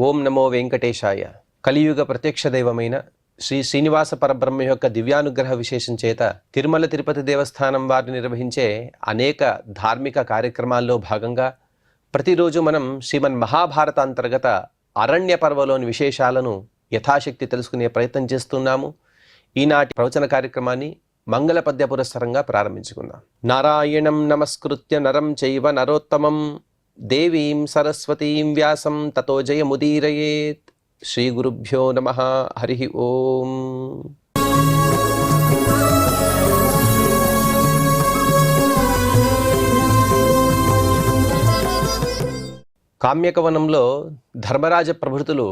ఓం నమో వెంకటేశాయ. కలియుగ ప్రత్యక్ష దైవమైన శ్రీ శ్రీనివాస పరబ్రహ్మ యొక్క దివ్యానుగ్రహ విశేషం చేత తిరుమల తిరుపతి దేవస్థానం వారు నిర్వహించే అనేక ధార్మిక కార్యక్రమాల్లో భాగంగా ప్రతిరోజు మనం శ్రీమన్ మహాభారత అంతర్గత అరణ్య పర్వలోని విశేషాలను యథాశక్తి తెలుసుకునే ప్రయత్నం చేస్తున్నాము. ఈనాటి ప్రవచన కార్యక్రమాన్ని మంగళ పద్య పురస్సరంగా ప్రారంభించుకుందాం. నారాయణం నమస్కృత్య నరం చైవ నరోత్తమం దేవీం సరస్వతీం వ్యాసం తతో జయముదీరయేత్. శ్రీ గురుభ్యో నమః. హరి ఓం. కామ్యకవనంలో ధర్మరాజ ప్రభృతులు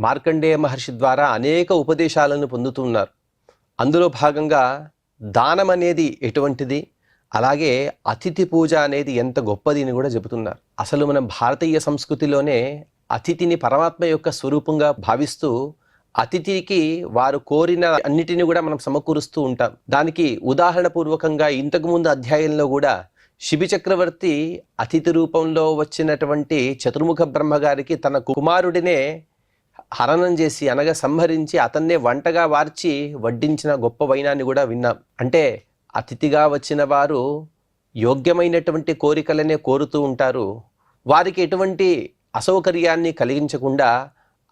మార్కండేయ మహర్షి ద్వారా అనేక ఉపదేశాలను పొందుతున్నారు. అందులో భాగంగా దానం అనేది ఎటువంటిది, అలాగే అతిథి పూజ అనేది ఎంత గొప్పది అని కూడా చెబుతున్నారు. అసలు మనం భారతీయ సంస్కృతిలోనే అతిథిని పరమాత్మ యొక్క స్వరూపంగా భావిస్తూ అతిథికి వారు కోరిన అన్నిటిని కూడా మనం సమకూరుస్తూ ఉంటాం. దానికి ఉదాహరణ పూర్వకంగా ఇంతకుముందు అధ్యాయంలో కూడా శిబి చక్రవర్తి అతిథి రూపంలో వచ్చినటువంటి చతుర్ముఖ బ్రహ్మగారికి తన కుమారుడినే హరణం చేసి అనగా సంహరించి అతన్నే వంటగా వార్చి వడ్డించిన గొప్ప వైనాన్ని కూడా విన్నాం. అంటే అతిథిగా వచ్చిన వారు యోగ్యమైనటువంటి కోరికలనే కోరుతూ ఉంటారు. వారికి ఎటువంటి అసౌకర్యాన్ని కలిగించకుండా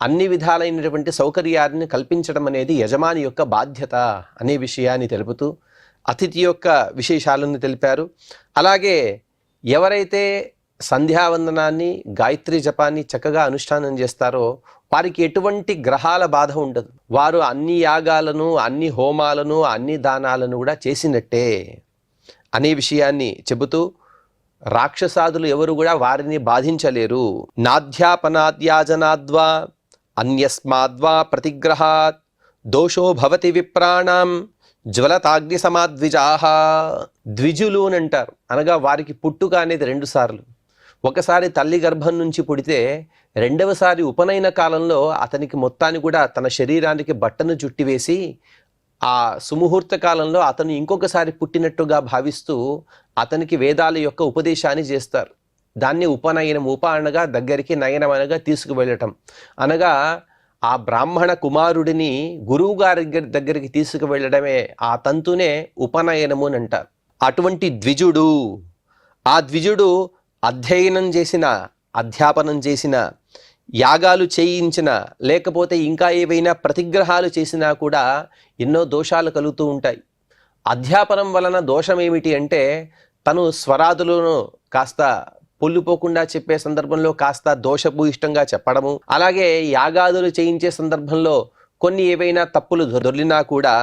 అన్ని విధాలైనటువంటి సౌకర్యాన్ని కల్పించడం అనేది యజమాని యొక్క బాధ్యత అనే విషయాన్ని తెలుపుతూ అతిథి యొక్క విశేషాలను తెలిపారు. అలాగే ఎవరైతే సంధ్యావందనాన్ని గాయత్రి జపాన్ని చక్కగా అనుష్ఠానం చేస్తారో వారికి ఎటువంటి గ్రహాల బాధ ఉండదు. వారు అన్ని యాగాలను, అన్ని హోమాలను, అన్ని దానాలను కూడా చేసినట్టే అనే విషయాన్ని చెబుతూ రాక్షసాదులు ఎవరు కూడా వారిని బాధించలేరు. నాధ్యాపనాద్యాజనాద్వా అన్యస్మాద్వా ప్రతిగ్రహాత్ దోషో భవతి విప్రాణం జ్వలతాగ్ని సమాద్విజాహ. ద్విజులు అని అంటారు, అనగా వారికి పుట్టుక అనేది 2 సార్లు. ఒకసారి తల్లి గర్భం నుంచి పుడితే రెండవసారి ఉపనయన కాలంలో అతనికి మొత్తాన్ని కూడా తన శరీరానికి బట్టను చుట్టివేసి ఆ సుముహూర్త కాలంలో అతను ఇంకొకసారి పుట్టినట్టుగా భావిస్తూ అతనికి వేదాల యొక్క ఉపదేశాన్ని చేస్తారు. దాన్ని ఉపనయనం, ఉప అనగా దగ్గరికి, నయనం అనగా తీసుకువెళ్ళటం. అనగా ఆ బ్రాహ్మణ కుమారుడిని గురువు గారి దగ్గరికి తీసుకువెళ్ళడమే ఆ తంతునే ఉపనయనము అని అంటారు. అటువంటి ద్విజుడు, ఆ ద్విజుడు అధ్యయనం చేసిన, అధ్యాపనం చేసిన, యాగాలు చేయించిన, లేకపోతే ఇంకా ఏవైనా ప్రతిగ్రహాలు చేసినా కూడా ఎన్నో దోషాలు కలుగుతూ ఉంటాయి. అధ్యాపనం వలన దోషం ఏమిటి అంటే తను స్వరాదులను కాస్త పొల్లిపోకుండా చెప్పే సందర్భంలో కాస్త దోషభూయిష్టంగా చెప్పడము, అలాగే యాగాదులు చేయించే సందర్భంలో కొన్ని ఏవైనా తప్పులు దొర్లినా కూడా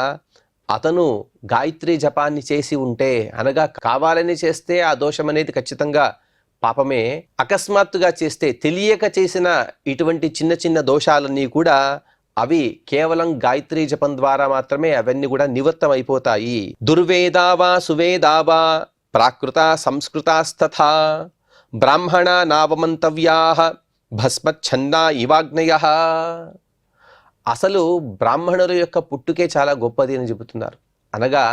అతను గాయత్రి జపాన్ని చేసి ఉంటే, అనగా కావాలని చేస్తే ఆ దోషం అనేది ఖచ్చితంగా పాపమే. అకస్మాత్తుగా చేస్తే, తెలియక చేసిన ఇటువంటి చిన్న చిన్న దోషాలన్నీ కూడా అవి కేవలం గాయత్రీ జపం ద్వారా మాత్రమే అవన్నీ కూడా నివృత్తం అయిపోతాయి. దుర్వేదావా సువేదావా ప్రాకృత సంస్కృతాస్తథా బ్రాహ్మణ నావమంతవ్యాః భస్మచ్ఛన్నా ఇవాగ్నయః. అసలు బ్రాహ్మణుల యొక్క పుట్టుకే చాలా గొప్పది అని చెబుతున్నారు. అనగా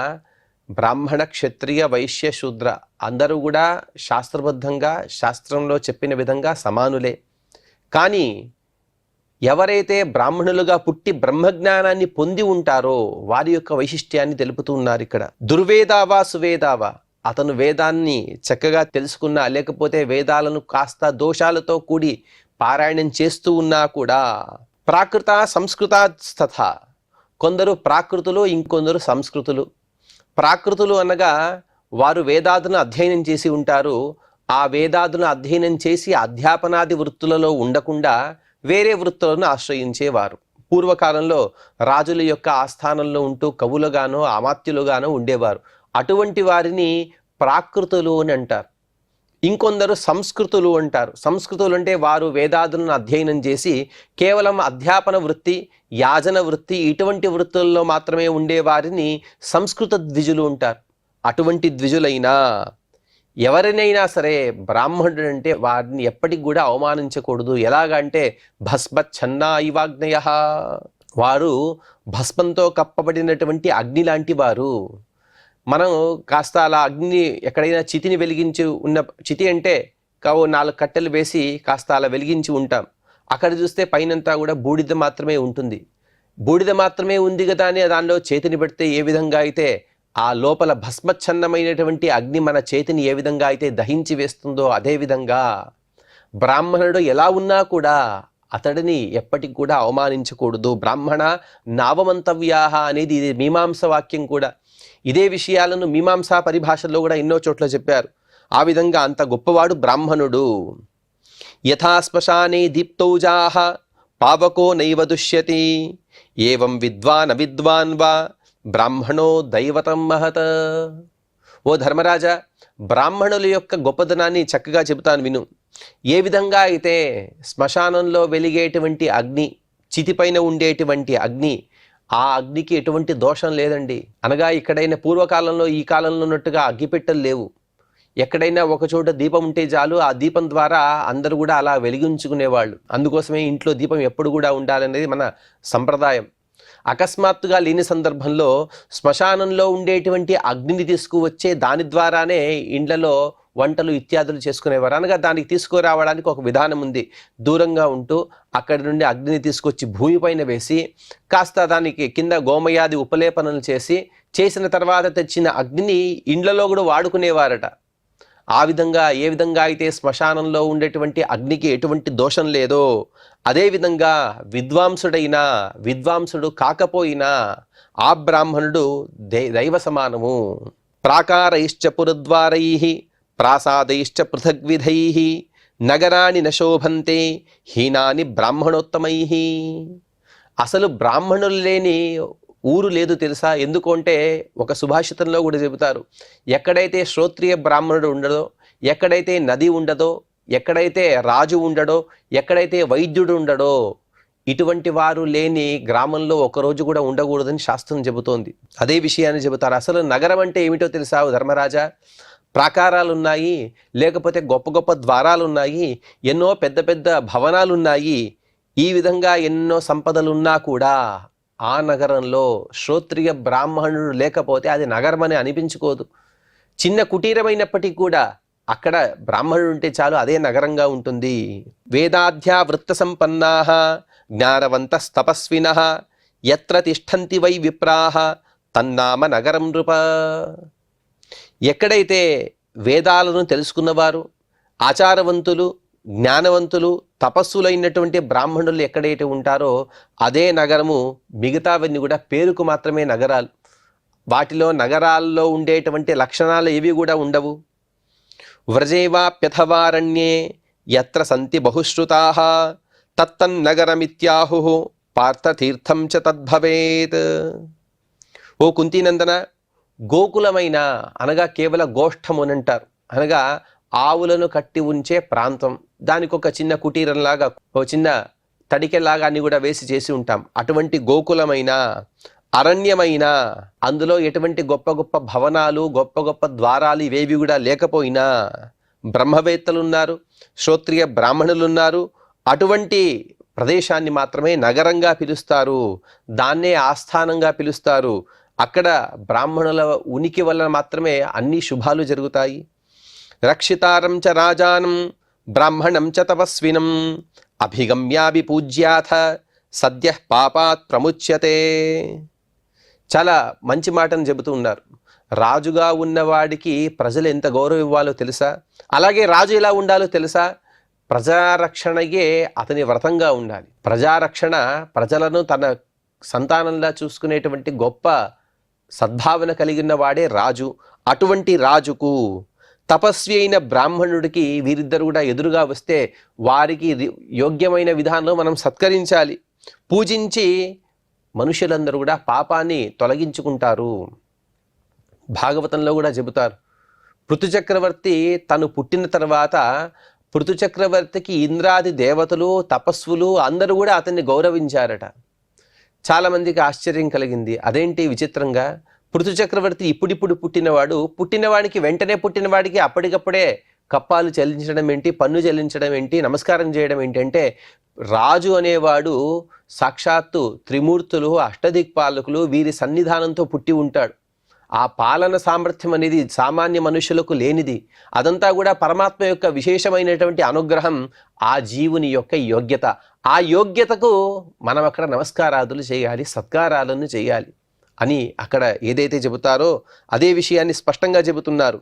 బ్రాహ్మణ, క్షత్రియ, వైశ్య, శూద్ర అందరూ కూడా శాస్త్రబద్ధంగా శాస్త్రంలో చెప్పిన విధంగా సమానులే. కానీ ఎవరైతే బ్రాహ్మణులుగా పుట్టి బ్రహ్మజ్ఞానాన్ని పొంది ఉంటారో వారి యొక్క వైశిష్ట్యాన్ని తెలుపుతూ ఉన్నారు ఇక్కడ. దుర్వేదావా సువేదావా, అతను వేదాన్ని చక్కగా తెలుసుకున్నా, లేకపోతే వేదాలను కాస్త దోషాలతో కూడి పారాయణం చేస్తూ ఉన్నా కూడా ప్రాకృత సంస్కృతాస్తథ, కొందరు ప్రాకృతులు, ఇంకొందరు సంస్కృతులు. ప్రాకృతులు అనగా వారు వేదాదును అధ్యయనం చేసి ఉంటారు. ఆ వేదాదును అధ్యయనం చేసి అధ్యాపనాది వృత్తులలో ఉండకుండా వేరే వృత్తులను ఆశ్రయించేవారు. పూర్వకాలంలో రాజుల యొక్క ఆస్థానంలో ఉంటూ కవులుగానో అమాత్యులుగానో ఉండేవారు. అటువంటి వారిని ప్రాకృతులు అని అంటారు. ఇంకొందరు సంస్కృతులు అంటారు. సంస్కృతులు అంటే వారు వేదాదులను అధ్యయనం చేసి కేవలం అధ్యాపన వృత్తి, యాజన వృత్తి ఇటువంటి వృత్తుల్లో మాత్రమే ఉండేవారిని సంస్కృత ద్విజులు ఉంటారు. అటువంటి ద్విజులైనా ఎవరినైనా సరే బ్రాహ్మణుడు అంటే వారిని ఎప్పటికి కూడా అవమానించకూడదు. ఎలాగంటే భస్మచ్ఛన్నా ఇవాగ్నయః, వారు భస్మంతో కప్పబడినటువంటి అగ్ని లాంటి వారు. మనం కాస్త అలా అగ్ని ఎక్కడైనా చితిని వెలిగించి ఉన్న, చితి అంటే 4 కట్టెలు వేసి కాస్త అలా వెలిగించి ఉంటాం. అక్కడ చూస్తే పైనంతా కూడా బూడిద మాత్రమే ఉంటుంది. బూడిద మాత్రమే ఉంది కదా అని దానిలో చేతిని పెడితే ఏ విధంగా అయితే ఆ లోపల భస్మచ్ఛన్నమైనటువంటి అగ్ని మన చేతిని ఏ విధంగా అయితే దహించి వేస్తుందో, అదేవిధంగా బ్రాహ్మణుడు ఎలా ఉన్నా కూడా అతడిని ఎప్పటికి కూడా అవమానించకూడదు. బ్రాహ్మణ నావమంతవ్యాహ అనేది ఇది మీమాంస వాక్యం కూడా. ఇదే విషయాలను మీమాంసా పరిభాషల్లో కూడా ఎన్నో చోట్ల చెప్పారు. ఆ విధంగా అంత గొప్పవాడు బ్రాహ్మణుడు. యథా శ్మశానే దీప్తౌజాః పావకో నైవ దుష్యతి ఏవం విద్వాన్ అవిద్వాన్ వా బ్రాహ్మణో దైవతం మహత. ఓ ధర్మరాజా, బ్రాహ్మణుల యొక్క గొప్పదనాన్ని చక్కగా చెబుతాను విను. ఏ విధంగా అయితే శ్మశానంలో వెలిగేటువంటి అగ్ని, చితిపైన ఉండేటువంటి అగ్ని, ఆ అగ్నికి ఎటువంటి దోషం లేదండి. అనగా ఎక్కడైనా పూర్వకాలంలో ఈ కాలంలో ఉన్నట్టుగా అగ్గిపెట్టెలు లేవు. ఎక్కడైనా ఒక చోట దీపం ఉంటే చాలు, ఆ దీపం ద్వారా అందరూ కూడా అలా వెలిగించుకునేవాళ్ళు. అందుకోసమే ఇంట్లో దీపం ఎప్పుడు కూడా ఉండాలనేది మన సంప్రదాయం. అకస్మాత్తుగా లేని సందర్భంలో శ్మశానంలో ఉండేటువంటి అగ్నిని తీసుకువచ్చే దాని ద్వారానే ఇండ్లలో వంటలు ఇత్యాదులు చేసుకునేవారు. అనగా దానికి తీసుకురావడానికి ఒక విధానం ఉంది. దూరంగా ఉంటూ అక్కడి నుండి అగ్నిని తీసుకొచ్చి భూమిపైన వేసి కాస్త దానికి కింద గోమయాది ఉపలేపనలు చేసిన తర్వాత తెచ్చిన అగ్నిని ఇండ్లలో కూడా వాడుకునేవారట. ఆ విధంగా ఏ విధంగా అయితే శ్మశానంలో ఉండేటువంటి అగ్నికి ఎటువంటి దోషం లేదో, అదేవిధంగా విద్వాంసుడు కాకపోయినా ఆ బ్రాహ్మణుడు దైవ సమానము. ప్రాకారైశ్చ పురద్వారైః ప్రాసాదైశ్చ పృథగ్విధైః నగరాణి నశోభంతే హీనాని బ్రాహ్మణోత్తమైః. అసలు బ్రాహ్మణులు లేని ఊరు లేదు తెలుసా? ఎందుకంటే ఒక సుభాషితంలో కూడా చెబుతారు, ఎక్కడైతే శ్రోత్రియ బ్రాహ్మణుడు ఉండడో, ఎక్కడైతే నది ఉండదో, ఎక్కడైతే రాజు ఉండడో, ఎక్కడైతే వైద్యుడు ఉండడో, ఇటువంటి వారు లేని గ్రామంలో ఒకరోజు కూడా ఉండకూడదని శాస్త్రం చెబుతోంది. అదే విషయాన్ని చెబుతారు. అసలు నగరం అంటే ఏమిటో తెలుసా ధర్మరాజా? ప్రాకారాలు ఉన్నాయి, లేకపోతే గొప్ప గొప్ప ద్వారాలు ఉన్నాయి, ఎన్నో పెద్ద పెద్ద భవనాలు ఉన్నాయి. ఈ విధంగా ఎన్నో సంపదలున్నా కూడా ఆ నగరంలో శ్రోత్రియ బ్రాహ్మణుడు లేకపోతే అది నగరం అని అనిపించుకోదు. చిన్న కుటీరమైనప్పటికీ కూడా అక్కడ బ్రాహ్మణుడు ఉంటే చాలు, అదే నగరంగా ఉంటుంది. వేదాధ్యా వృత్త సంపన్నాః జ్ఞానవంతస్తపస్వినః యత్ర తిష్టంతి వై విప్రాః తన్నామ నగరం నృప. ఎక్కడైతే వేదాలను తెలుసుకున్నవారు, ఆచారవంతులు, జ్ఞానవంతులు, తపస్సులైనటువంటి బ్రాహ్మణులు ఎక్కడైతే ఉంటారో అదే నగరము. మిగతావన్నీ కూడా పేరుకు మాత్రమే నగరాలు. వాటిలో నగరాల్లో ఉండేటువంటి లక్షణాలు ఏవి కూడా ఉండవు. వ్రజేవాప్యథవారణ్యే యత్ర సంతి బహుశ్రుతాః తత్తన్నగరమిత్యాహుః పార్థతీర్థం చ తద్భవేత్. ఓ కుంతీనందన, గోకులమైన అనగా కేవల గోష్ఠం అని అంటారు. అనగా ఆవులను కట్టి ఉంచే ప్రాంతం. దానికి ఒక చిన్న కుటీరంలాగా, ఒక చిన్న తడికెలాగా అన్ని కూడా చేసి ఉంటాం. అటువంటి గోకులమైన, అరణ్యమైన, అందులో ఎటువంటి గొప్ప గొప్ప భవనాలు, గొప్ప గొప్ప ద్వారాలు ఇవేవి కూడా లేకపోయినా బ్రహ్మవేత్తలున్నారు, శ్రోత్రియ బ్రాహ్మణులున్నారు. అటువంటి ప్రదేశాన్ని మాత్రమే నగరంగా పిలుస్తారు. దాన్నే ఆస్థానంగా పిలుస్తారు. అక్కడ బ్రాహ్మణుల ఉనికి వల్ల మాత్రమే అన్ని శుభాలు జరుగుతాయి. రక్షితారం చ రాజానం బ్రాహ్మణం చ తపస్వినం అభిగమ్యాభి పూజ్యాథ సద్య పాపాత్ ప్రముచ్యతే. చాలా మంచి మాటను చెబుతూ ఉన్నారు. రాజుగా ఉన్నవాడికి ప్రజలు ఎంత గౌరవం ఇవ్వాలో తెలుసా? అలాగే రాజు ఎలా ఉండాలో తెలుసా? ప్రజారక్షణయే అతని వ్రతంగా ఉండాలి. ప్రజారక్షణ, ప్రజలను తన సంతానంలా చూసుకునేటువంటి గొప్ప సద్భావన కలిగిన వాడే రాజు. అటువంటి రాజుకు, తపస్వి అయిన బ్రాహ్మణుడికి వీరిద్దరు కూడా ఎదురుగా వస్తే వారికి యోగ్యమైన విధానంలో మనం సత్కరించాలి. పూజించి మనుషులందరూ కూడా పాపాన్ని తొలగించుకుంటారు. భాగవతంలో కూడా చెబుతారు, పృథుచక్రవర్తి తను పుట్టిన తర్వాత పృథుచక్రవర్తికి ఇంద్రాది దేవతలు, తపస్సులు అందరూ కూడా అతన్ని గౌరవించారట. చాలామందికి ఆశ్చర్యం కలిగింది. అదేంటి విచిత్రంగా, పృథుచక్రవర్తి ఇప్పుడిప్పుడు పుట్టినవాడికి వెంటనే పుట్టినవాడికి అప్పటికప్పుడే కప్పాలు చెల్లించడం ఏంటి, పన్ను చెల్లించడం ఏంటి, నమస్కారం చేయడం ఏంటంటే, రాజు అనేవాడు సాక్షాత్తు త్రిమూర్తులు, అష్టదిక్పాలకులు వీరి సన్నిధానంతో పుట్టి ఉంటాడు. ఆ పాలన సామర్థ్యం అనేది సామాన్య మనుషులకు లేనిది. అదంతా కూడా పరమాత్మ యొక్క విశేషమైనటువంటి అనుగ్రహం, ఆ జీవుని యొక్క యోగ్యత. ఆ యోగ్యతకు మనం అక్కడ నమస్కారాదులు చేయాలి, సత్కారాలను చేయాలి అని అక్కడ ఏదైతే చెబుతారో అదే విషయాన్ని స్పష్టంగా చెబుతున్నారు.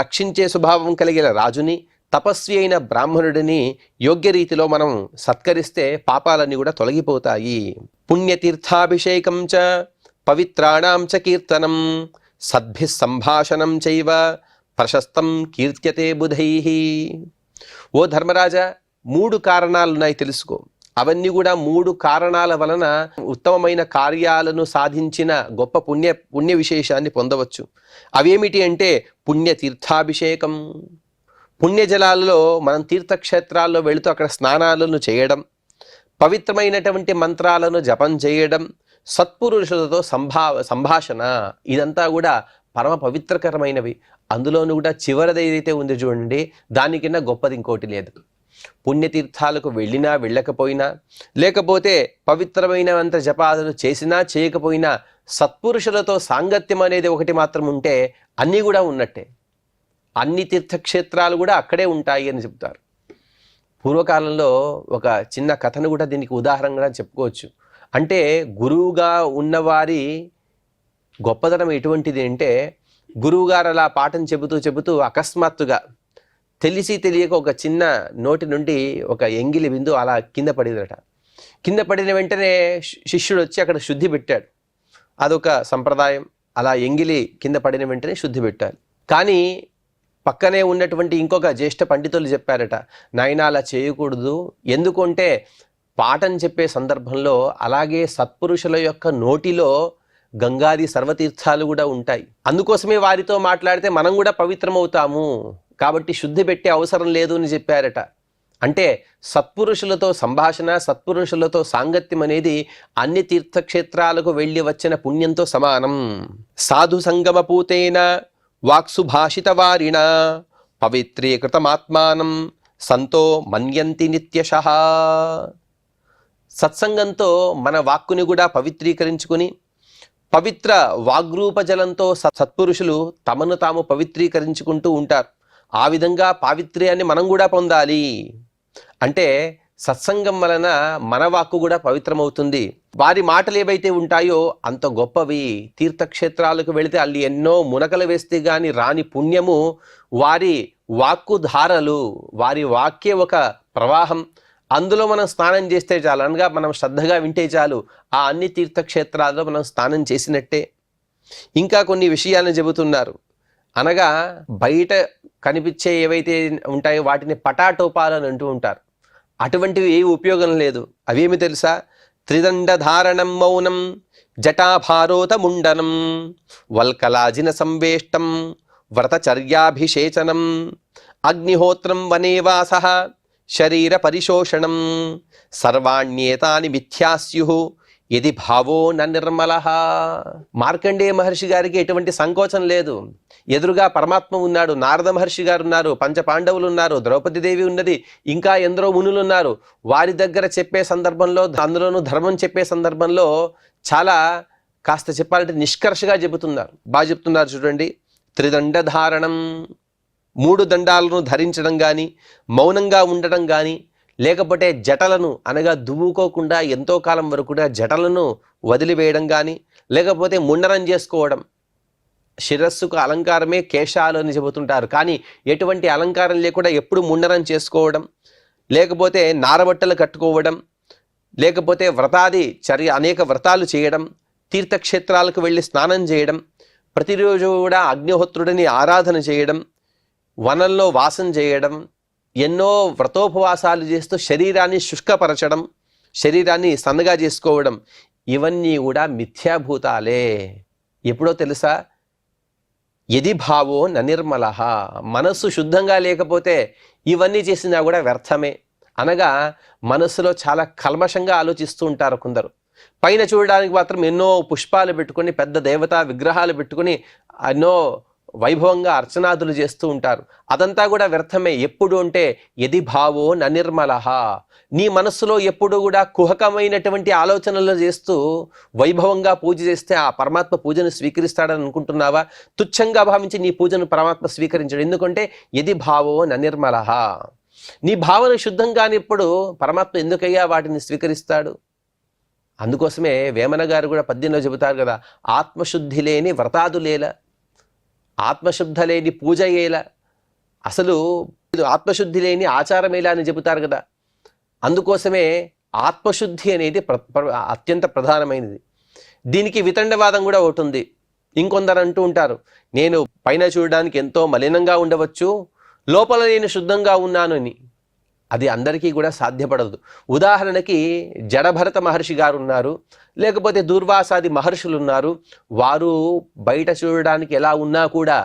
రక్షించే స్వభావం కలిగిన రాజుని, తపస్వి అయిన బ్రాహ్మణుడిని యోగ్య రీతిలో మనం సత్కరిస్తే పాపాలన్నీ కూడా తొలగిపోతాయి. పుణ్యతీర్థాభిషేకం చ పవిత్రాణాం చ కీర్తనం సద్భిః సంభాషణం చైవ ప్రశస్తం కీర్త్యతే బుధైః. ఓ ధర్మరాజా, 3 కారణాలున్నాయి తెలుసుకో. అవన్నీ కూడా 3 కారణాల వలన ఉత్తమమైన కార్యాలను సాధించిన గొప్ప పుణ్య విశేషాన్ని పొందవచ్చు. అవేమిటి అంటే పుణ్యతీర్థాభిషేకం. పుణ్యజలాలలో మనం తీర్థక్షేత్రాల్లో వెళుతూ అక్కడ స్నానాలను చేయడం, పవిత్రమైనటువంటి మంత్రాలను జపం చేయడం, సత్పురుషులతో సంభాషణ, ఇదంతా కూడా పరమ పవిత్రకరమైనవి. అందులోనూ కూడా చివరిది ఏదైతే ఉంది చూడండి, దానికన్నా గొప్పది ఇంకోటి లేదు. పుణ్యతీర్థాలకు వెళ్ళినా వెళ్ళకపోయినా, లేకపోతే పవిత్రమైనంత జపాలు చేసినా చేయకపోయినా, సత్పురుషులతో సాంగత్యం అనేది ఒకటి మాత్రం ఉంటే అన్నీ కూడా ఉన్నట్టే. అన్ని తీర్థక్షేత్రాలు కూడా అక్కడే ఉంటాయి అని చెప్తారు. పూర్వకాలంలో ఒక చిన్న కథను కూడా దీనికి ఉదాహరణగా చెప్పుకోవచ్చు. అంటే గురువుగా ఉన్నవారి గొప్పతనం ఎటువంటిది అంటే, గురువుగారు అలా పాఠం చెబుతూ అకస్మాత్తుగా తెలిసి తెలియక ఒక చిన్న నోటి నుండి ఒక ఎంగిలి బిందు అలా కింద పడిందట. కింద పడిన వెంటనే శిష్యుడు వచ్చి అక్కడ శుద్ధి పెట్టాడు. అదొక సంప్రదాయం. అలా ఎంగిలి కింద పడిన వెంటనే శుద్ధి పెట్టాలి. కానీ పక్కనే ఉన్నటువంటి ఇంకొక జ్యేష్ఠ పండితులు చెప్పారట, నాయనా అలా చేయకూడదు. ఎందుకంటే పాఠం చెప్పే సందర్భంలో అలాగే సత్పురుషుల యొక్క నోటిలో గంగాది సర్వతీర్థాలు కూడా ఉంటాయి. అందుకోసమే వారితో మాట్లాడితే మనం కూడా పవిత్రమవుతాము. కాబట్టి శుద్ధి పెట్టే అవసరం లేదు అని చెప్పారట. అంటే సత్పురుషులతో సంభాషణ, సత్పురుషులతో సాంగత్యం అనేది అన్ని తీర్థక్షేత్రాలకు వెళ్ళి వచ్చిన పుణ్యంతో సమానం. సాధు సంగమ పూతేన వాక్సుభాషితవారిణ పవిత్రీకృతమాత్మానం సంతో మన్యంతి నిత్యశః. సత్సంగంతో మన వాక్కుని కూడా పవిత్రీకరించుకుని, పవిత్ర వాగ్రూపజలంతో సత్పురుషులు తమను తాము పవిత్రీకరించుకుంటూ ఉంటారు. ఆ విధంగా పావిత్ర్యాన్ని మనం కూడా పొందాలి. అంటే సత్సంగం వలన మన వాక్కు కూడా పవిత్రమవుతుంది. వారి మాటలు ఏవైతే ఉంటాయో అంత గొప్పవి. తీర్థక్షేత్రాలకు వెళితే అల్లి ఎన్నో మునకలు వేస్తే గాని రాని పుణ్యము వారి వాక్కు ధారలు, వారి వాక్యే ఒక ప్రవాహం. అందులో మనం స్నానం చేస్తే చాలు, అనగా మనం శ్రద్ధగా వింటే చాలు, ఆ అన్ని తీర్థక్షేత్రాల్లో మనం స్నానం చేసినట్టే. ఇంకా కొన్ని విషయాలను చెబుతున్నారు. అనగా బయట కనిపించే ఏవైతే ఉంటాయో వాటిని పటాటోపాలని అంటూ ఉంటారు. అటువంటివి ఏ ఉపయోగం లేదు. అవేమి తెలుసా? త్రిదండధారణం మౌనం జటాభారోత ముండనం వల్కలాజిన సంవేష్టం వ్రతచర్యాభిషేచనం అగ్నిహోత్రం వనేవాసః శరీర పరిశోషణం సర్వాణ్యేతాని మిథ్యాస్యుః యది భావో న నిర్మలః. మార్కండేయ మహర్షి గారికి ఎటువంటి సంకోచం లేదు. ఎదురుగా పరమాత్మ ఉన్నాడు, నారద మహర్షి గారు ఉన్నారు, పంచపాండవులు ఉన్నారు, ద్రౌపదీదేవి ఉన్నది, ఇంకా ఎందరో మునులు ఉన్నారు. వారి దగ్గర చెప్పే సందర్భంలో, అందులోనూ ధర్మం చెప్పే సందర్భంలో చాలా కాస్త చెప్పాలంటే నిష్కర్షగా చెబుతున్నారు. బాగా చెప్తున్నారు చూడండి. త్రిదండధారణం, 3 దండాలను ధరించడం కానీ, మౌనంగా ఉండడం కానీ, లేకపోతే జటలను అనగా దువ్వుకోకుండా ఎంతో కాలం వరకు కూడా జటలను వదిలివేయడం కానీ, లేకపోతే ముండనం చేసుకోవడం. శిరస్సుకు అలంకారమే కేశాలు అని చెబుతుంటారు, కానీ ఎటువంటి అలంకారం లేకుండా ఎప్పుడు ముండనం చేసుకోవడం, లేకపోతే నారబట్టలు కట్టుకోవడం, లేకపోతే వ్రతాది అనేక వ్రతాలు చేయడం, తీర్థక్షేత్రాలకు వెళ్ళి స్నానం చేయడం, ప్రతిరోజు కూడా అగ్నిహోత్రుడిని ఆరాధన చేయడం, వనంలో వాసం చేయడం, ఎన్నో వ్రతోపవాసాలు చేస్తూ శరీరాన్ని శుష్కపరచడం, శరీరాన్ని సన్నగా చేసుకోవడం, ఇవన్నీ కూడా మిథ్యాభూతాలే. ఎప్పుడో తెలుసా? యది భావో న నిర్మలః. మనస్సు శుద్ధంగా లేకపోతే ఇవన్నీ చేసినా కూడా వ్యర్థమే. అనగా మనస్సులో చాలా కల్మషంగా ఆలోచిస్తూ ఉంటారు కొందరు. పైన చూడడానికి మాత్రం ఎన్నో పుష్పాలు పెట్టుకొని, పెద్ద దేవతా విగ్రహాలు పెట్టుకుని, ఎన్నో వైభవంగా అర్చనాదులు చేస్తూ ఉంటారు. అదంతా కూడా వ్యర్థమే. ఎప్పుడు అంటే యది భావో ననిర్మలః, నీ మనస్సులో ఎప్పుడు కూడా కుహకమైనటువంటి ఆలోచనలు చేస్తూ వైభవంగా పూజ చేస్తే ఆ పరమాత్మ పూజను స్వీకరిస్తాడని అనుకుంటున్నావా? తుచ్చంగా భావించి నీ పూజను పరమాత్మ స్వీకరించడు. ఎందుకంటే యది భావో ననిర్మలః, నీ భావన శుద్ధం కానిప్పుడు పరమాత్మ ఎందుకయ్యా వాటిని స్వీకరిస్తాడు? అందుకోసమే వేమన గారు కూడా పద్యంలో చెబుతారు కదా, ఆత్మశుద్ధి లేని వ్రతాదులేల, ఆత్మశుద్ధ లేని పూజ ఏల, అసలు ఆత్మశుద్ధి లేని ఆచారమేలా అని చెబుతారు కదా. అందుకోసమే ఆత్మశుద్ధి అనేది అత్యంత ప్రధానమైనది. దీనికి వితండవాదం కూడా ఒకటి ఉంది. ఇంకొందరు అంటూ ఉంటారు, నేను పైన చూడడానికి ఎంతో మలినంగా ఉండవచ్చు, లోపల నేను శుద్ధంగా ఉన్నాను అని. అది అందరికీ కూడా సాధ్యపడదు. ఉదాహరణకి జడభరత మహర్షి గారు ఉన్నారు, లేకపోతే దూర్వాసాది మహర్షులు ఉన్నారు. వారు బయట చూడడానికి ఎలా ఉన్నా కూడా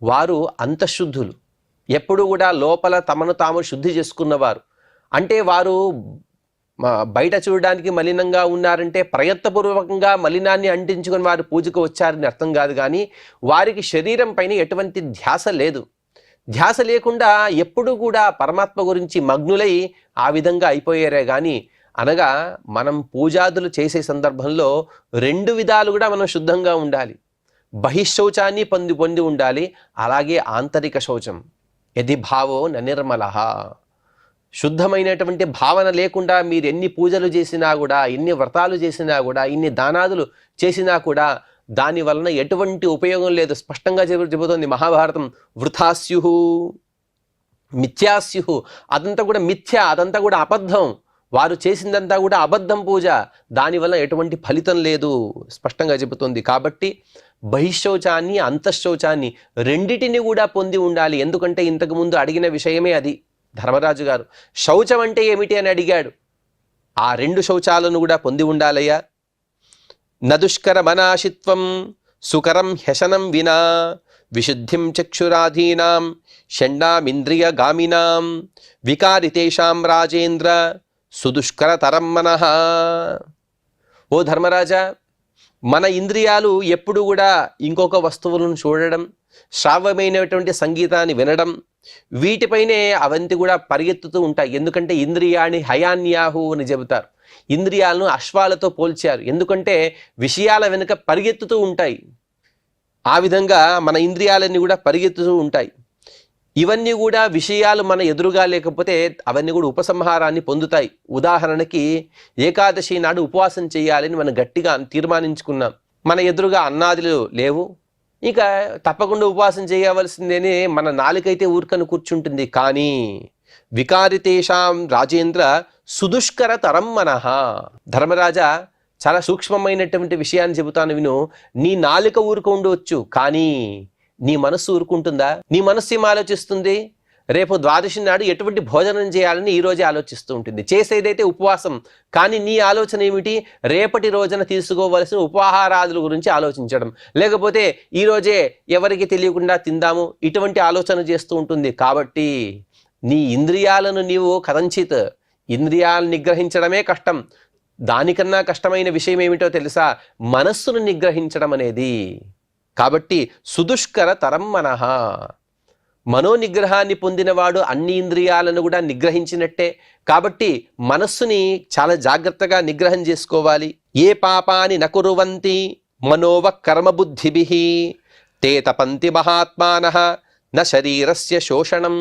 వారు అంతఃశుద్ధులు, ఎప్పుడు కూడా లోపల తమను తాము శుద్ధి చేసుకున్నవారు. అంటే వారు బయట చూడడానికి మలినంగా ఉన్నారంటే ప్రయత్నపూర్వకంగా మలినాన్ని అంటించుకొని వారు పూజకు వచ్చారని అర్థం కాదు. కానీ వారికి శరీరం పైన ఎటువంటి ధ్యాస లేదు. ధ్యాస లేకుండా ఎప్పుడు కూడా పరమాత్మ గురించి మగ్నులై ఆ విధంగా అయిపోయారే. కానీ అనగా మనం పూజాదులు చేసే సందర్భంలో రెండు విధాలు కూడా మనం శుద్ధంగా ఉండాలి. బహిశౌచాన్ని పొంది ఉండాలి, అలాగే ఆంతరిక శౌచం. యది భావో ననిర్మలః, శుద్ధమైనటువంటి భావన లేకుండా మీరు ఎన్ని పూజలు చేసినా కూడా, ఎన్ని వ్రతాలు చేసినా కూడా, ఇన్ని దానాదులు చేసినా కూడా దాని వలన ఎటువంటి ఉపయోగం లేదు. స్పష్టంగా చెబుతోంది మహాభారతం, వృథాస్యు మిథ్యాస్యు, అదంతా కూడా మిథ్య, అదంతా కూడా అబద్ధం. వారు చేసిందంతా కూడా అబద్ధం పూజ, దానివల్ల ఎటువంటి ఫలితం లేదు స్పష్టంగా చెబుతుంది. కాబట్టి బహిశౌచాన్ని అంతఃశౌచాన్ని రెండిటిని కూడా పొంది ఉండాలి. ఎందుకంటే ఇంతకుముందు అడిగిన విషయమే అది. ధర్మరాజు గారు శౌచం అంటే ఏమిటి అని అడిగాడు. ఆ రెండు శౌచాలను కూడా పొంది ఉండాలయ్యా. నదుష్కరమనాశిత్వం సుకరం హ్యసనం వినా విశుద్ధిం చక్షురాధీనాం షణ్ణామింద్రియగామినాం వికారితేషాం రాజేంద్ర సుదుష్కరతరం మనః. ఓ ధర్మరాజా, మన ఇంద్రియాలు ఎప్పుడు కూడా ఇంకొక వస్తువులను చూడడం, శ్రావ్యమైనటువంటి సంగీతాన్ని వినడం, వీటిపైనే అవంతి కూడా పరిగెత్తుతూ ఉంటాయి. ఎందుకంటే ఇంద్రియాణి హయాన్యాహు అని చెబుతారు. ఇంద్రియాలను అశ్వాలతో పోల్చారు. ఎందుకంటే విషయాల వెనుక పరిగెత్తుతూ ఉంటాయి. ఆ విధంగా మన ఇంద్రియాలన్నీ కూడా పరిగెత్తుతూ ఉంటాయి. ఇవన్నీ కూడా విషయాలు మన ఎదురుగా లేకపోతే అవన్నీ కూడా ఉపసంహారాన్ని పొందుతాయి. ఉదాహరణకి ఏకాదశి నాడు ఉపవాసం చేయాలని మనం గట్టిగా తీర్మానించుకున్నాం. మన ఎదురుగా అన్నాదులు లేవు, ఇక తప్పకుండా ఉపవాసం చేయవలసిందేనే మన నాలుకైతే ఊరికను కూర్చుంటుంది. కానీ వికారితేషాం రాజేంద్ర సుదుష్కర తరం మనః. ధర్మరాజా, చాలా సూక్ష్మమైనటువంటి విషయాన్ని చెబుతాను విను. నీ నాలుక ఊరుకు ఉండవచ్చు, కానీ నీ మనస్సు ఊరుకుంటుందా? నీ మనస్సు ఏం ఆలోచిస్తుంది? రేపు ద్వాదశి నాడు ఎటువంటి భోజనం చేయాలని ఈరోజే ఆలోచిస్తూ ఉంటుంది. చేసేదైతే ఉపవాసం, కానీ నీ ఆలోచన ఏమిటి? రేపటి రోజున తీసుకోవలసిన ఉపహారాదుల గురించి ఆలోచించడం, లేకపోతే ఈరోజే ఎవరికి తెలియకుండా తిందాము, ఇటువంటి ఆలోచన చేస్తూ ఉంటుంది. కాబట్టి నీ ఇంద్రియాలను నీవు కథంచిత్, ఇంద్రియాలను నిగ్రహించడమే కష్టం. దానికన్నా కష్టమైన విషయం ఏమిటో తెలుసా? మనస్సును నిగ్రహించడం అనేది. కాబట్టి సుదుష్కర తరం మనః. మనోనిగ్రహాన్ని పొందినవాడు అన్ని ఇంద్రియాలను కూడా నిగ్రహించినట్టే. కాబట్టి మనస్సుని చాలా జాగ్రత్తగా నిగ్రహం చేసుకోవాలి. ఏ పాపాని నకురువంతి మనోవ కర్మబుద్ధిభిః తే తపంతి మహాత్మానః న శరీరస్య శోషణం.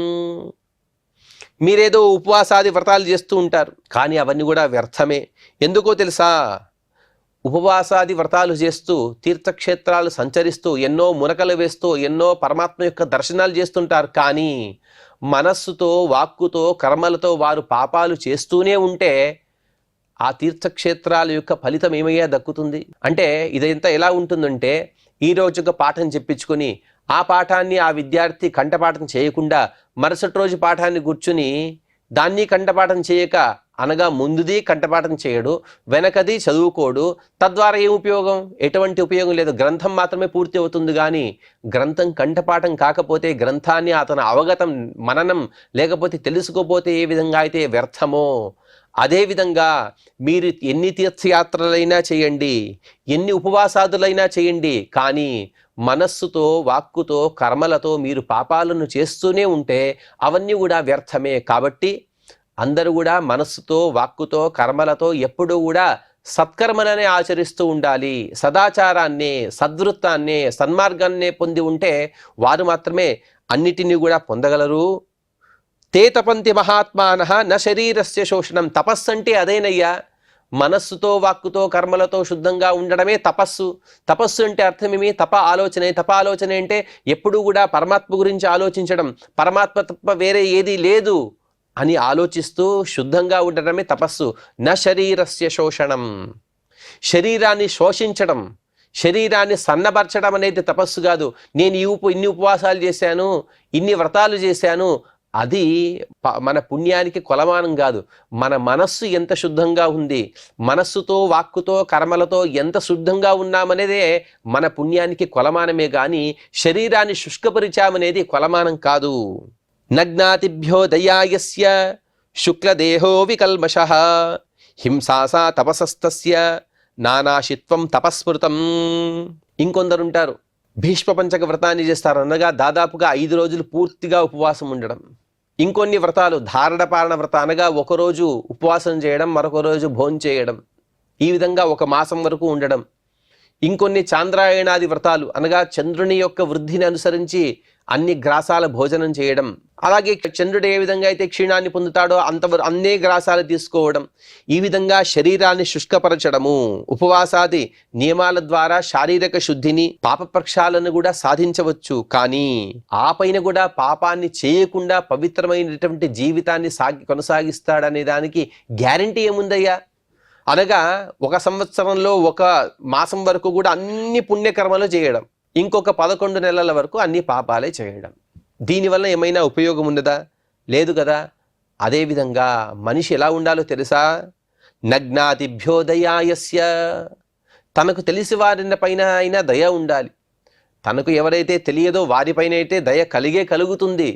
మీరేదో ఉపవాసాది వ్రతాలు చేస్తూ ఉంటారు, కానీ అవన్నీ కూడా వ్యర్థమే. ఎందుకో తెలుసా? ఉపవాసాది వ్రతాలు చేస్తూ, తీర్థక్షేత్రాలు సంచరిస్తూ, ఎన్నో మునకలు వేస్తూ, ఎన్నో పరమాత్మ యొక్క దర్శనాలు చేస్తుంటారు. కానీ మనస్సుతో, వాక్కుతో, కర్మలతో వారు పాపాలు చేస్తూనే ఉంటే ఆ తీర్థక్షేత్రాల యొక్క ఫలితం ఏమయ్యా దక్కుతుంది? అంటే ఇదంతా ఎలా ఉంటుందంటే, ఈరోజు ఒక పాఠం చెప్పించుకొని ఆ పాఠాన్ని ఆ విద్యార్థి కంఠపాఠం చేయకుండా మరుసటి రోజు పాఠాన్ని కూర్చుని దాన్ని కంఠపాఠం చేయక, అనగా ముందుది కంఠపాఠం చేయడు, వెనకది చదువుకోడు. తద్వారా ఏం ఉపయోగం? ఎటువంటి ఉపయోగం లేదు. గ్రంథం మాత్రమే పూర్తి అవుతుంది. కానీ గ్రంథం కంఠపాఠం కాకపోతే, గ్రంథాన్ని అతను అవగతం మననం లేకపోతే తెలుసుకోపోతే ఏ విధంగా అయితే వ్యర్థమో, అదేవిధంగా మీరు ఎన్ని తీర్థయాత్రలైనా చేయండి, ఎన్ని ఉపవాసాదులైనా చేయండి, కానీ మనస్సుతో, వాక్కుతో, కర్మలతో మీరు పాపాలను చేస్తూనే ఉంటే అవన్నీ కూడా వ్యర్థమే. కాబట్టి అందరూ కూడా మనస్సుతో, వాక్కుతో, కర్మలతో ఎప్పుడూ కూడా సత్కర్మలనే ఆచరిస్తూ ఉండాలి. సదాచారాన్ని, సద్వృత్తాన్ని, సన్మార్గాన్ని పొంది ఉంటే వారు మాత్రమే అన్నిటినీ కూడా పొందగలరు. తే తపంతి మహాత్మానః న శరీరస్య శోషణం. తపస్సు అంటే అదేనయ్యా, మనస్సుతో, వాక్కుతో, కర్మలతో శుద్ధంగా ఉండడమే తపస్సు. తపస్సు అంటే అర్థమేమి? తప ఆలోచనే. తప ఆలోచన అంటే ఎప్పుడూ కూడా పరమాత్మ గురించి ఆలోచించడం, పరమాత్మ తప్ప వేరే ఏదీ లేదు అని ఆలోచిస్తూ శుద్ధంగా ఉండడమే తపస్సు. న శరీరస్య శోషణం. శరీరాన్ని శోషించడం, శరీరాన్ని సన్నబరచడం అనేది తపస్సు కాదు. నేను ఇన్ని ఉపవాసాలు చేశాను, ఇన్ని వ్రతాలు చేశాను, అది మన పుణ్యానికి కొలమానం కాదు. మన మనస్సు ఎంత శుద్ధంగా ఉంది, మనస్సుతో, వాక్కుతో, కర్మలతో ఎంత శుద్ధంగా ఉన్నామనేదే మన పుణ్యానికి కొలమానమే కానీ శరీరాన్ని శుష్కపరిచామనేది కొలమానం కాదు. నజ్ఞాతిభ్యో దయాయస్య శుక్లదేహో వికల్మషః హింసాసా తపసస్తస్య నానాశిత్వం తపస్మృతం. ఇంకొందరుంటారు భీష్మ పంచక వ్రతాన్ని చేస్తారు, అనగా దాదాపుగా 5 రోజులు పూర్తిగా ఉపవాసం ఉండడం. ఇంకొన్ని వ్రతాలు ధారణపారణ వ్రత అనగా ఒకరోజు ఉపవాసం చేయడం, మరొక రోజు భోజనం చేయడం, ఈ విధంగా 1 మాసం వరకు ఉండడం. ఇంకొన్ని చాంద్రాయణాది వ్రతాలు అనగా చంద్రుని యొక్క వృద్ధిని అనుసరించి అన్ని గ్రాసాల భోజనం చేయడం. అలాగే చంద్రుడు ఏ విధంగా అయితే క్షీణాన్ని పొందుతాడో అన్నే గ్రాసాలు తీసుకోవడం. ఈ విధంగా శరీరాన్ని శుష్కపరచడము, ఉపవాసాది నియమాల ద్వారా శారీరక శుద్ధిని, పాప ప్రక్షాళన కూడా సాధించవచ్చు. కానీ ఆ పైన కూడా పాపాన్ని చేయకుండా పవిత్రమైనటువంటి జీవితాన్ని కొనసాగిస్తాడనే దానికి గ్యారంటీ ఏముందయ్యా? అనగా 1 సంవత్సరంలో 1 మాసం వరకు కూడా అన్ని పుణ్యకర్మలు చేయడం, ఇంకొక 11 నెలల వరకు అన్ని పాపాలే చేయడం. దీనివల్ల ఏమైనా ఉపయోగం ఉన్నదా? లేదు కదా. అదేవిధంగా మనిషి ఎలా ఉండాలో తెలుసా? నజ్ఞాతిభ్యో దయాయస్య. తనకు తెలిసి వారి పైన అయినా దయ ఉండాలి. తనకు ఎవరైతే తెలియదో వారిపైన అయితే దయ కలుగుతుంది.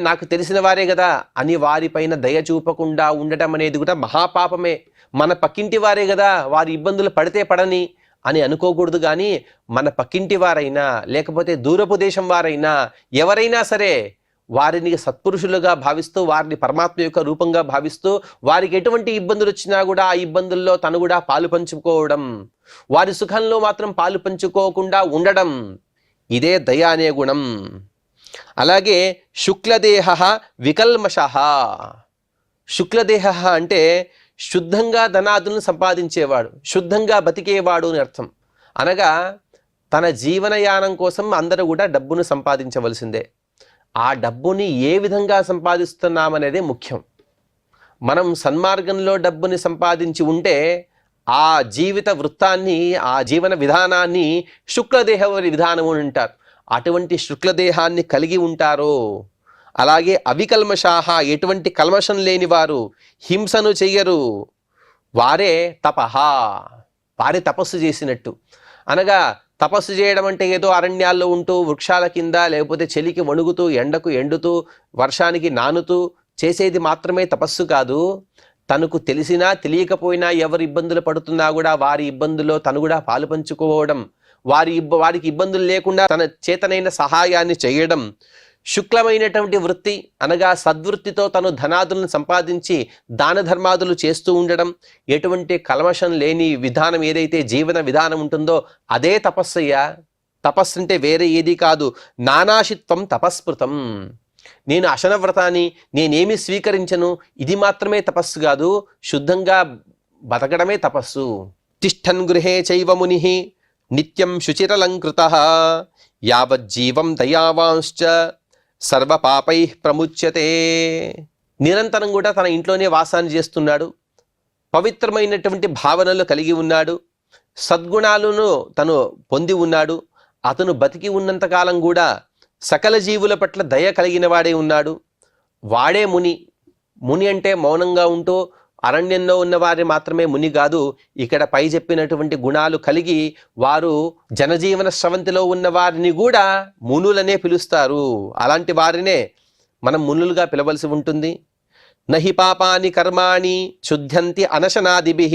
నాకు తెలిసిన వారే కదా అని వారిపైన దయ చూపకుండా ఉండటం అనేది కూడా మహాపాపమే. మన పక్కింటి వారే కదా, వారి ఇబ్బందులు పడితే పడని అని అనుకోకూడదు. కానీ మన పక్కింటి వారైనా, లేకపోతే దూరపు దేశం వారైనా, ఎవరైనా సరే వారిని సత్పురుషులుగా భావిస్తూ, వారిని పరమాత్మ యొక్క రూపంగా భావిస్తూ, వారికి ఎటువంటి ఇబ్బందులు వచ్చినా కూడా ఆ ఇబ్బందుల్లో తను కూడా పాలు పంచుకోవడం, వారి సుఖంలో మాత్రం పాలు పంచుకోకుండా ఉండడం, ఇదే దయ అనే గుణం. అలాగే శుక్లదేహ వికల్మషః. శుక్లదేహ అంటే శుద్ధంగా ధనాదులను సంపాదించేవాడు, శుద్ధంగా బతికేవాడు అని అర్థం. అనగా తన జీవనయానం కోసం అందరూ కూడా డబ్బును సంపాదించవలసిందే. ఆ డబ్బుని ఏ విధంగా సంపాదిస్తున్నామనేదే ముఖ్యం. మనం సన్మార్గంలో డబ్బుని సంపాదించి ఉంటే ఆ జీవిత వృత్తాన్ని, ఆ జీవన విధానాన్ని శుక్లదేహ విధానము అని అంటారు. అటువంటి శుక్లదేహాన్ని కలిగి ఉంటారో, అలాగే అవికల్మషాహ, ఎటువంటి కల్మషం లేని వారు, హింసను చెయ్యరు, వారే తపహ, వారే తపస్సు చేసినట్టు. అనగా తపస్సు చేయడం అంటే ఏదో అరణ్యాల్లో ఉంటూ వృక్షాల కింద, లేకపోతే చలికి వణుగుతూ, ఎండకు ఎండుతూ, వర్షానికి నానుతూ చేసేది మాత్రమే తపస్సు కాదు. తనకు తెలిసినా తెలియకపోయినా ఎవరు ఇబ్బందులు పడుతున్నా కూడా వారి ఇబ్బందుల్లో తను కూడా పాలు పంచుకోవడం, వారికి ఇబ్బందులు లేకుండా తన చేతనైన సహాయాన్ని చేయడం, శుక్లమైనటువంటి వృత్తి అనగా సద్వృత్తితో తను ధనాదులను సంపాదించి దాన ధర్మాదులు చేస్తూ ఉండడం, ఎటువంటి కల్మషం లేని విధానం ఏదైతే జీవన విధానం ఉంటుందో అదే తపస్సయ్యా. తపస్సు అంటే వేరే ఏది కాదు. నానాశిత్వం తపస్మృతం. నేను అశనవ్రతాన్ని, నేనేమి స్వీకరించను, ఇది మాత్రమే తపస్సు కాదు, శుద్ధంగా బతకడమే తపస్సు. తిష్టన్ గృహే చైవ మునిః నిత్యం శుచిరలంకృతః యావజ్జీవం దయావాంశ్చ సర్వపాపైః ప్రముచ్యతే. నిరంతరం కూడా తన ఇంట్లోనే వాసాన్ని చేస్తున్నాడు, పవిత్రమైనటువంటి భావనలు కలిగి ఉన్నాడు, సద్గుణాలను తను పొంది ఉన్నాడు. అతను బతికి ఉన్నంతకాలం కూడా సకల జీవుల పట్ల దయ కలిగిన వాడే ఉన్నాడు. వాడే ముని. ముని అంటే మౌనంగా ఉంటూ అరణ్యంలో ఉన్నవారి మాత్రమే ముని కాదు. ఇక్కడ పై చెప్పినటువంటి గుణాలు కలిగి వారు జనజీవన స్రవంతిలో ఉన్న వారిని కూడా మునులనే పిలుస్తారు. అలాంటి వారినే మనం మునులుగా పిలవలసి ఉంటుంది. నహి పాపాని కర్మాణి శుద్ధ్యంతి అనశనాదిభిః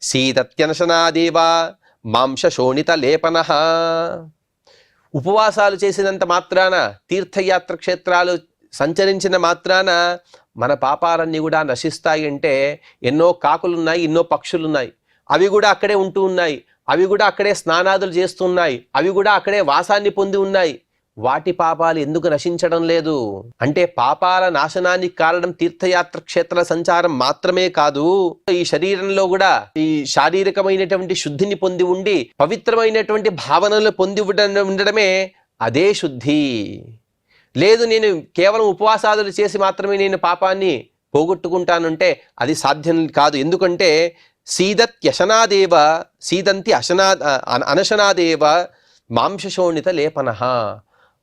సీదత్యనశనాదేవ మాంస శోణిత లేపనః. ఉపవాసాలు చేసినంత మాత్రాన, తీర్థయాత్ర క్షేత్రాలు సంచరించిన మాత్రాన మన పాపాలన్నీ కూడా నశిస్తాయి అంటే, ఎన్నో కాకులున్నాయి, ఎన్నో పక్షులున్నాయి, అవి కూడా అక్కడే ఉంటూ ఉన్నాయి, అవి కూడా అక్కడే స్నానాదులు చేస్తున్నాయి, అవి కూడా అక్కడే వాసాన్ని పొంది ఉన్నాయి. వాటి పాపాలు ఎందుకు నశించడం లేదు అంటే, పాపాల నాశనానికి కారణం తీర్థయాత్ర క్షేత్ర సంచారం మాత్రమే కాదు, ఈ శరీరంలో కూడా ఈ శారీరకమైనటువంటి శుద్ధిని పొంది ఉండి పవిత్రమైనటువంటి భావనలు పొంది ఉండడమే అదే శుద్ధి. లేదు నేను కేవలం ఉపవాసాదులు చేసి మాత్రమే నేను పాపాన్ని పోగొట్టుకుంటానంటే అది సాధ్యం కాదు. ఎందుకంటే సీదంతి అనశనాదేవ మాంసశోణిత లేపనః.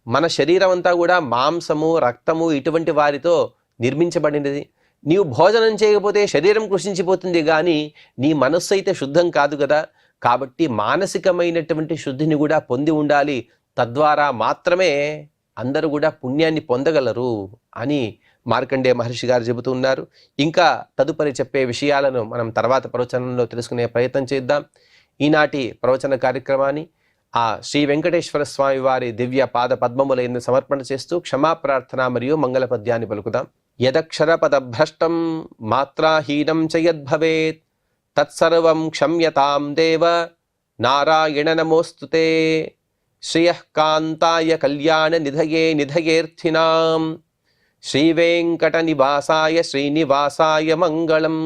మన శరీరం అంతా కూడా మాంసము, రక్తము ఇటువంటి వారితో నిర్మించబడినది. నీవు భోజనం చేయకపోతే శరీరం కృషించిపోతుంది, కానీ నీ మనస్సు అయితే శుద్ధం కాదు కదా. కాబట్టి మానసికమైనటువంటి శుద్ధిని కూడా పొంది ఉండాలి. తద్వారా మాత్రమే అందరూ కూడా పుణ్యాన్ని పొందగలరు అని మార్కండేయ మహర్షి గారు చెబుతున్నారు. ఇంకా తదుపరి చెప్పే విషయాలను మనం తర్వాత ప్రవచనంలో తెలుసుకునే ప్రయత్నం చేద్దాం. ఈనాటి ప్రవచన కార్యక్రమాన్ని ఆ శ్రీ వెంకటేశ్వర స్వామి వారి దివ్య పాద పద్మములైన సమర్పణ చేస్తూ క్షమాప్రార్థన మరియు మంగళ పద్యాన్ని పలుకుదాం. యదక్షర పదభ్రష్టం మాత్రాహీనం చ యద్భవేత్ తత్సర్వం క్షమ్యతాం దేవ నారాయణ నమోస్తుతే. శ్రియః కాంతాయ కళ్యాణ నిధయే నిధయేర్థినాం శ్రీవేంకట నివాసాయ శ్రీనివాసాయ మంగళం.